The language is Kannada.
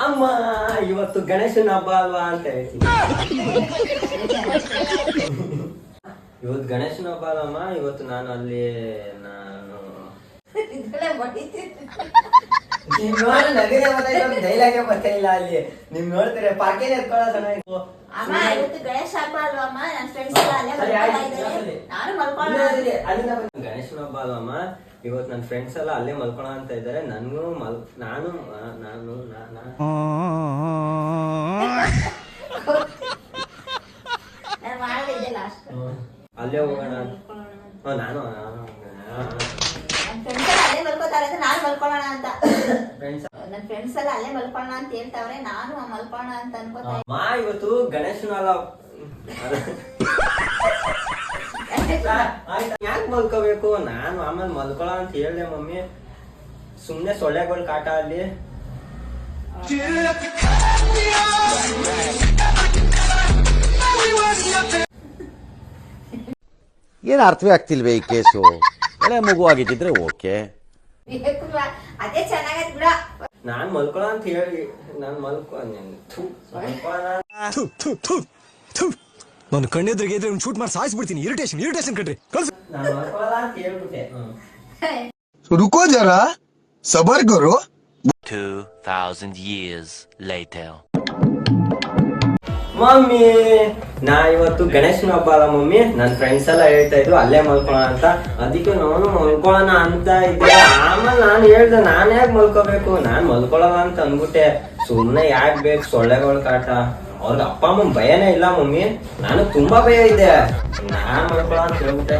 ಅಮ್ಮ ಇವತ್ತು ಗಣೇಶನ ಹಬ್ಬ ಅಲ್ವಾ ಅಂತ ಹೇಳ್ತೀನಿ. ಇವತ್ತು ಗಣೇಶನ ಹಬ್ಬ ಅಲ್ಲಮ್ಮ, ಇವತ್ತು ನಾನು ಅಲ್ಲಿ ನಿಮ್ ನೋಡ ನಗರೇ ಗೊತ್ತಾಯ್ತು, ಡೈಲಾಗೆ ಗೊತ್ತಿಲ್ಲ ಅಲ್ಲಿ. ನಿಮ್ ನೋಡ್ತಾರೆ ಪಾರ್ಟಿ ಎತ್ಕೊಳ್ಳೋ ಚೆನ್ನಾಗಿ. ಗಣೇಶ ಹಬ್ಬ ಅಲ್ವಮ್ಮ, ನನ್ನ ಫ್ರೆಂಡ್ಸ್ ಎಲ್ಲ ಅಲ್ಲೇ ಮಲ್ಕೊಳ್ತಾ ಇದ್ದಾರೆ. ನಾನು ಮಲ್ಕೊಳ್ಳೋಣ. ಗಣೇಶನ ಹಬ್ಬ ಅಲ್ವಮ್ಮ, ಇವತ್ತು ನನ್ನ ಫ್ರೆಂಡ್ಸ್ ಎಲ್ಲ ಅಲ್ಲೇ ಮಲ್ಕೊಳ ಅಂತ ಇದ್ದಾರೆ. ನಾನು ನಾನು ಅಲ್ಲೇ ಹೋಗೋಣ. ನಾನು ಅಲ್ಲೇ ಮಲ್ಕೋತಾರೆ ಅಂತ ನಾನು ಮಲ್ಕೊಳ್ಳೋಣ ಅಂತ. ನನ್ನ ಫ್ರೆಂಡ್ಸ್ ಎಲ್ಲ ಅಲ್ಲೇ ಮಲ್ಕೊಳ್ಳೋಣ ಅಂತ ಹೇಳ್ತಾವ್ರೆ, ನಾನು ಮಲ್ಕೊಳ್ಳೋಣ ಅಂತ ಅನ್ಕೋತಾ. ಇವತ್ತು ಗಣೇಶನ ಅಲ್ಲ, ಯಾಕೆ ಮಲ್ಕೋಬೇಕು? ನಾನು ಆಮೇಲೆ ಮಲ್ಕೊಳ ಅಂತ ಹೇಳ್ದೆ ಮಮ್ಮಿ. ಸುಮ್ನೆ ಸೊಳ್ಳೆಗಳ ಕಾಟ ಅಲ್ಲಿ. ಏನು ಅರ್ಥವೇ ಆಗ್ತಿಲ್ವೇ ಈ ಕೇಸು? ಎಳೆ ಮಗು ಆಗಿದ್ದಿದ್ರೆ ಓಕೆ, ಅದೇ ಚೆನ್ನಾಗೈತ್ ಬಿಡ. ನಾನ್ ಮಲ್ಕೊಳ ಅಂತ ಹೇಳಿ ನಾನ್ ನಾನು ಕಣ್ಣೆದ್ರಿಗೆ ಇದ್ರೆ ಶೂಟ್ ಮಾಡಿ ಸಾಯಿಸ್ಬಿಡ್ತೀನಿ. ಇರಿಟೇಷನ್ ಕಣ್ರಿ. ನಾನು ಮಲ್ಕೊಳ ಅಂತ ಹೇಳ್ಬಿಟ್ಟೆ. रुको जरा सबर करो. 2000 years later. ಮಮ್ಮಿ ನಾ ಇವತ್ತು ಗಣೇಶನ ಹಬ್ಬ ಅಲ್ಲ ಮಮ್ಮಿ, ನನ್ ಫ್ರೆಂಡ್ಸ್ ಎಲ್ಲ ಹೇಳ್ತಾ ಇದ್ರು ಅಲ್ಲೇ ಮಲ್ಕೊಳ ಅಂತ. ಅದಕ್ಕೆ ನಾನು ಮಲ್ಕೊಳೋಣ ಅಂತ ಇದ್ದೆ. ಆಮೇಲೆ ನಾನು ಹೇಳ್ದೆ ನಾನ್ ಯಾಕೆ ಮಲ್ಕೋಬೇಕು, ನಾನ್ ಮಲ್ಕೊಳಲ್ಲ ಅಂತ ಅಂದ್ಬಿಟ್ಟೆ. ಸುಮ್ನೆ ಯಾಕೆ ಬೇಕು ಸೊಳ್ಳೆಗಳ ಕಾಟ. ಅವ್ರಿಗೆ ಅಪ್ಪ ಅಮ್ಮ ಭಯನೇ ಇಲ್ಲ ಮಮ್ಮಿ, ನಾನು ತುಂಬಾ ಭಯ ಇದೆ. ನಾನ್ ಮಲ್ಕೊಳ ಅಂತ ಹೇಳ್ಬಿಟ್ಟೆ.